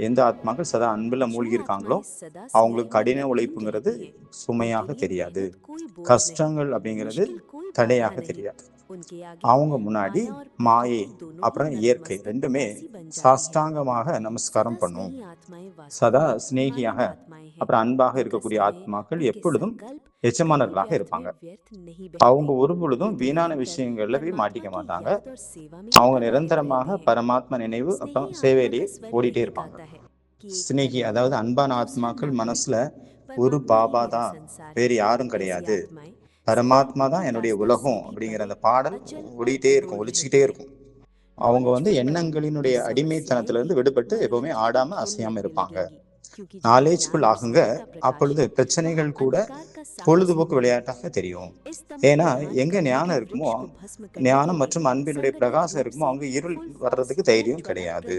எந்த ஆத்மாக்கள் சதா அன்புல மூழ்கி இருக்காங்களோ அவங்களுக்கு கடின உழைப்புங்கிறது சுமையாக தெரியாது, கஷ்டங்கள் அப்படிங்கிறது தடையாக தெரியாது. அவங்க முன்னாடி மாயை அப்புறம் இயற்கை ரெண்டுமே சாஷ்டாங்கமாக நமஸ்காரம் பண்ணும். சதா சிநேகியாக அப்புறம் அன்பாக இருக்கக்கூடிய ஆத்மாக்கள் எப்பொழுதும் எஜமானர்களாக இருப்பாங்க. அவங்க ஒரு பொழுதும் வீணான விஷயங்கள்ல போய் மாட்டிக்க மாட்டாங்க. அவங்க நிரந்தரமாக பரமாத்மா நினைவு அப்புறம் சேவையிலேயே ஓடிட்டே இருப்பாங்க. சிநேகி அதாவது அன்பான ஆத்மாக்கள் மனசுல ஒரு பாபா தான், வேறு யாரும் கிடையாது, பரமாத்மா தான் என்னுடைய உலகம் அப்படிங்கிற அந்த பாடல் ஓடிட்டே இருக்கும், ஒலிச்சுக்கிட்டே இருக்கும். அவங்க எண்ணங்களினுடைய அடிமைத்தனத்திலிருந்து விடுபட்டு எப்பவுமே ஆடாம அசையாம இருப்பாங்க. நாலேஜ்ஃபுல் ஆகுங்க. அப்பொழுது பிரச்சனைகள் கூட பொழுதுபோக்கு விளையாட்டாக தெரியும். ஏன்னா எங்க ஞானம் இருக்குமோ, ஞானம் மற்றும் அன்பினுடைய பிரகாசம் இருக்குமோ, அங்க இருள் வர்றதுக்கு தைரியம் கிடையாது.